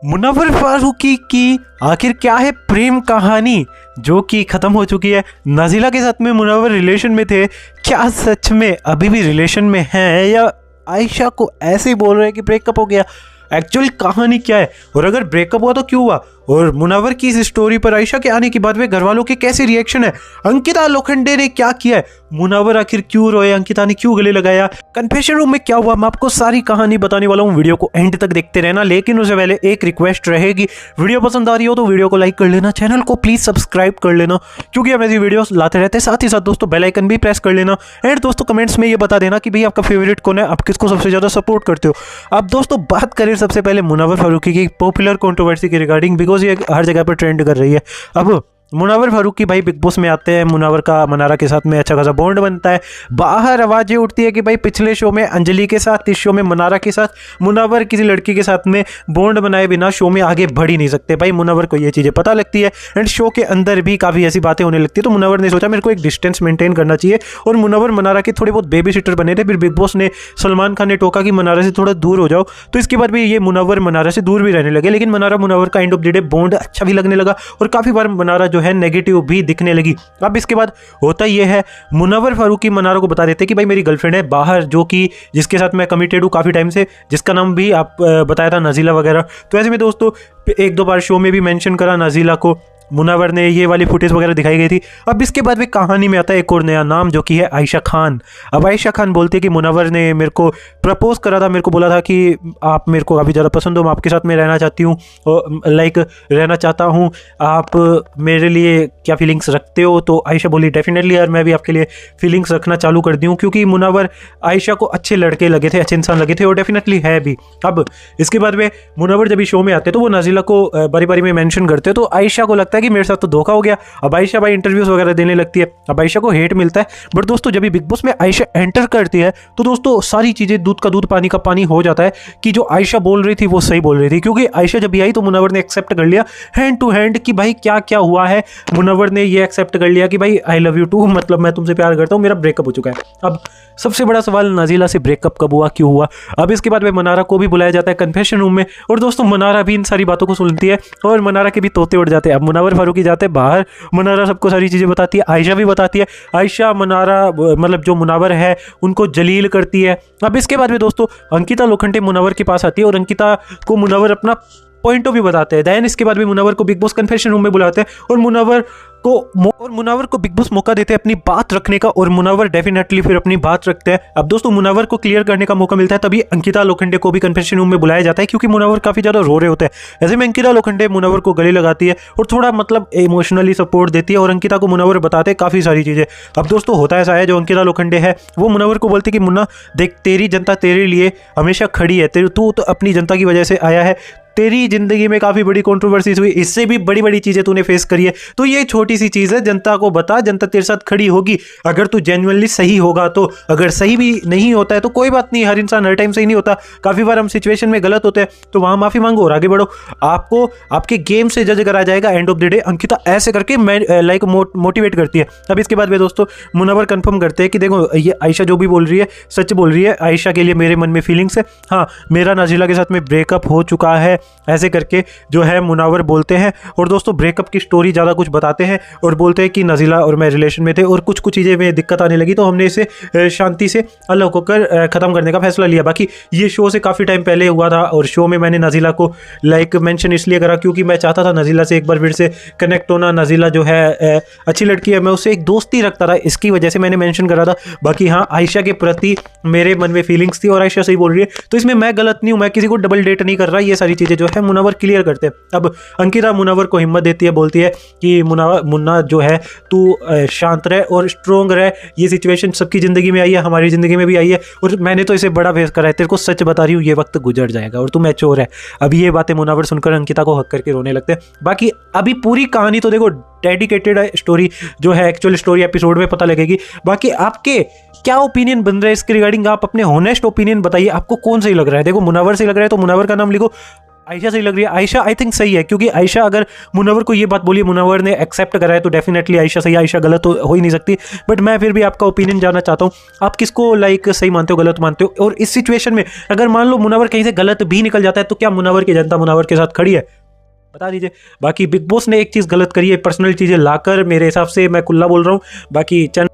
मुनव्वर फारूकी की आखिर क्या है प्रेम कहानी जो कि खत्म हो चुकी है। नाज़िला के साथ में मुनव्वर रिलेशन में थे, क्या सच में अभी भी रिलेशन में हैं या आयशा को ऐसे ही बोल रहे हैं कि ब्रेकअप हो गया? एक्चुअल कहानी क्या है और अगर ब्रेकअप हुआ तो क्यों हुआ, और मुनव्वर की इस स्टोरी पर आयशा के आने के बाद में घर वालों के कैसे रिएक्शन है, अंकिता लोखंडे ने क्या किया है, मुनव्वर आखिर क्यों रोए, अंकिता ने क्यों गले लगाया, कन्फेशन रूम में क्या हुआ, मैं आपको सारी कहानी बताने वाला हूँ। वीडियो को एंड तक देखते रहना, लेकिन उससे पहले एक रिक्वेस्ट रहेगी, वीडियो पसंद आ रही हो तो वीडियो को लाइक कर लेना, चैनल को प्लीज सब्सक्राइब कर लेना क्योंकि हम ऐसी वीडियोस लाते रहते हैं। साथ ही साथ दोस्तों बेल आइकन भी प्रेस कर लेना, एंड दोस्तों कमेंट्स में ये बता देना कि भाई आपका फेवरेट कौन है, आप किसको सबसे ज्यादा सपोर्ट करते हो। अब दोस्तों बात करें सबसे पहले मुनव्वर फारूकी की पॉपुलर कंट्रोवर्सी के रिगार्डिंग, बिकॉज ये हर जगह पर ट्रेंड कर रही है। अब मुनव्वर फारूकी भाई बिग बॉस में आते हैं, मुनव्वर का मनारा के साथ में अच्छा खासा बॉन्ड बनता है, बाहर आवाजें उठती है कि भाई पिछले शो में अंजलि के साथ, इस शो में मनारा के साथ मुनव्वर किसी लड़की के साथ में बॉन्ड बनाए बिना शो में आगे बढ़ ही नहीं सकते। भाई मुनव्वर को ये चीज़ें पता लगती है एंड शो के अंदर भी काफ़ी ऐसी बातें होने लगती है, तो मुनव्वर ने सोचा मेरे को एक डिस्टेंस मेंटेन करना चाहिए, और मुनव्वर मनारा के थोड़े बहुत बेबी सिटर बने थे। फिर बिग बॉस ने सलमान खान ने टोका कि मनारा से थोड़ा दूर हो जाओ, तो इसके बाद भी ये मुनव्वर मनारा से दूर भी रहने लगे, लेकिन मनारा मुनव्वर का end of the day bond अच्छा भी लगने लगा और काफ़ी बार मनारा जो है नेगेटिव भी दिखने लगी। अब इसके बाद होता यह है, मुनव्वर फारूकी मनारा को बता देते कि भाई मेरी गर्लफ्रेंड है बाहर, जो कि जिसके साथ मैं कमिटेड हूँ काफ़ी टाइम से, जिसका नाम भी आप बताया था नाज़िला वगैरह। तो ऐसे में दोस्तों एक दो बार शो में भी मेंशन करा नाज़िला को, मुनव्वर ने ये वाली फुटेज वगैरह दिखाई गई थी। अब इसके बाद भी कहानी में आता है एक और नया नाम जो कि है आयशा खान। अब आयशा खान बोलते हैं कि मुनव्वर ने मेरे को प्रपोज करा था, मेरे को बोला था कि आप मेरे को काफ़ी ज़्यादा पसंद हो, मैं आपके साथ में रहना चाहती हूँ, रहना चाहता हूँ, आप मेरे लिए क्या फीलिंग्स रखते हो? तो आयशा बोली डेफिनेटली यार, मैं भी आपके लिए फीलिंग्स रखना चालू कर दी हूँ, क्योंकि मुनव्वर आयशा को अच्छे लड़के लगे थे, अच्छे इंसान लगे थे, और डेफिनेटली है भी। अब इसके बाद में मुनव्वर जब शो में आते तो वो नाज़िला को बारी बारी में मेंशन करते, तो आयशा को लगता है कि मेरे साथ तो धोखा हो गया। अब आयशा भाई इंटरव्यूज वगैरह देने लगती है, अब आयशा को हेट मिलता है। बट दोस्तों जब बिग बॉस में आयशा एंटर करती है तो दोस्तों सारी चीजें दूध का दूध पानी का पानी हो जाता है कि जो आयशा बोल रही थी वो सही बोल रही थी, क्योंकि आयशा जब भी आई तो मुनव्वर ने एक्सेप्ट कर लिया हैंड टू हैंड कि भाई क्या क्या हुआ है। मुनव्वर ने ये एक्सेप्ट कर लिया कि भाई आई लव यू टू, मतलब मैं तुमसे प्यार करता हूँ, मेरा ब्रेकअप हो चुका है। अब सबसे बड़ा सवाल, नाज़िला से ब्रेकअप कब हुआ, क्यों हुआ? अब इसके बाद में मनारा को भी बुलाया जाता है कन्फेशन रूम में, और दोस्तों मनारा भी इन सारी बातों को सुनती है और मनारा के भी तोते उड़ जाते हैं। अब मुनव्वर फारूकी जाते हैं बाहर, मनारा सबको सारी चीज़ें बताती है, आयशा भी बताती है, आयशा मनारा मतलब जो मुनव्वर है उनको जलील करती है। अब इसके बाद में दोस्तों अंकिता लोखंडे मुनव्वर के पास आती है और अंकिता को मुनव्वर अपना पॉइंट ऑफ व्यू बताते हैं। देन इसके बाद भी मुनव्वर को बिग बॉस कन्फेशन रूम में बुलाते हैं और मुनव्वर को बिग बॉस मौका देते हैं अपनी बात रखने का, और मुनव्वर डेफिनेटली फिर अपनी बात रखते हैं। अब दोस्तों मुनव्वर को क्लियर करने का मौका मिलता है, तभी अंकिता लोखंडे को भी कन्फेशन रूम में बुलाया जाता है, क्योंकि मुनव्वर काफी ज्यादा रो रहे होते हैं। ऐसे में अंकिता लोखंडे मुनव्वर को गले लगाती है और थोड़ा मतलब इमोशनली सपोर्ट देती है, और अंकिता को मुनव्वर बताते हैं काफी सारी चीजें। अब दोस्तों होता ऐसा है, जो अंकिता लोखंडे है वो मुनव्वर को बोलती है कि मुन्ना देख, तेरी जनता तेरे लिए हमेशा खड़ी है, तू तो अपनी जनता की वजह से आया है, तेरी जिंदगी में काफी बड़ी कंट्रोवर्सीज हुई, इससे भी बड़ी बड़ी चीजें तूने फेस करी है, तो ये छोटी सी चीज है, जनता को बता, जनता तेरे साथ खड़ी होगी अगर तू जेन्युइनली सही होगा तो। अगर सही भी नहीं होता है तो कोई बात नहीं, हर इंसान हर टाइम सही नहीं होता, काफी बार हम सिचुएशन में गलत होते हैं, तो वहां माफी मांगो और आगे बढ़ो, आपको आपके गेम से जज करा जाएगा end of the day. Ankita ऐसे करके लाइक मोटिवेट करती है। अब इसके बाद में दोस्तों मुनव्वर कंफर्म करते हैं कि देखो ये आयशा जो भी बोल रही है सच बोल रही है, आयशा के लिए मेरे मन में फीलिंग्स है, हाँ मेरा नाज़िला के साथ में ब्रेकअप हो चुका है, ऐसे करके जो है मुनव्वर बोलते हैं। और दोस्तों ब्रेकअप की स्टोरी ज़्यादा कुछ बताते हैं और बोलते हैं कि नाज़िला और मैं रिलेशन में थे और कुछ कुछ चीज़ें में दिक्कत आने लगी, तो हमने इसे शांति से अलग होकर ख़त्म करने का फैसला लिया। बाकी ये शो से काफ़ी टाइम पहले हुआ था, और शो में मैंने नाज़िला को लाइक मेंशन इसलिए करा क्योंकि मैं चाहता था नाज़िला से एक बार फिर से कनेक्ट होना। नाज़िला जो है अच्छी लड़की है, मैं उससे एक दोस्ती रखता था, इसकी वजह से मैंने मेंशन करा था। बाकी हाँ आयशा के प्रति मेरे मन में फीलिंग्स थी और आयशा सही बोल रही है, तो इसमें मैं गलत नहीं हूँ, मैं किसी को डबल डेट नहीं कर रहा। ये सारी चीज़ें जो है मुनव्वर क्लियर करते हैं। अब अंकिता मुनव्वर को हिम्मत देती है, बोलती है कि मुन्ना जो है तू शांत रहे और स्ट्रोंग रहे, ये सिचुएशन सबकी ज़िंदगी में आई है, हमारी ज़िंदगी में भी आई है, और मैंने तो इसे बड़ा फेस करा है, तेरे को सच बता रही हूँ ये वक्त गुजर जाएगा और तू मैच्योर है। अब ये बातें मुनव्वर सुनकर अंकिता को हक करके रोने लगते हैं। बाकी अभी पूरी कहानी तो देखो डेडिकेटेड है, स्टोरी जो है एक्चुअल स्टोरी एपिसोड में पता लगेगी। बाकी आपके क्या ओपिनियन बन रहा है इसके रिगार्डिंग, आप अपने होनेस्ट ओपिनियन बताइए, आपको कौन सही लग रहा है। देखो मुनव्वर सही लग रहा है तो मुनव्वर का नाम लिखो, आयशा सही लग रही है। आयशा आई थिंक सही है, क्योंकि आयशा अगर मुनव्वर को ये बात बोली, मुनव्वर ने एक्सेप्ट करा है, तो डेफिनेटली आयशा सही है, आयशा गलत हो ही नहीं सकती। बट मैं फिर भी आपका ओपिनियन जानना चाहता हूँ, आप किसको लाइक सही मानते हो, गलत मानते हो? और इस सिचुएशन में अगर मान लो मुनव्वर कहीं से गलत भी निकल जाता है, तो क्या मुनव्वर की जनता मुनव्वर के साथ खड़ी है? बता दीजिए। बाकी बिग बॉस ने एक चीज़ गलत करी है, पर्सनल चीज़ें लाकर, मेरे हिसाब से मैं कुल्ला बोल रहा हूँ। बाकी चैनल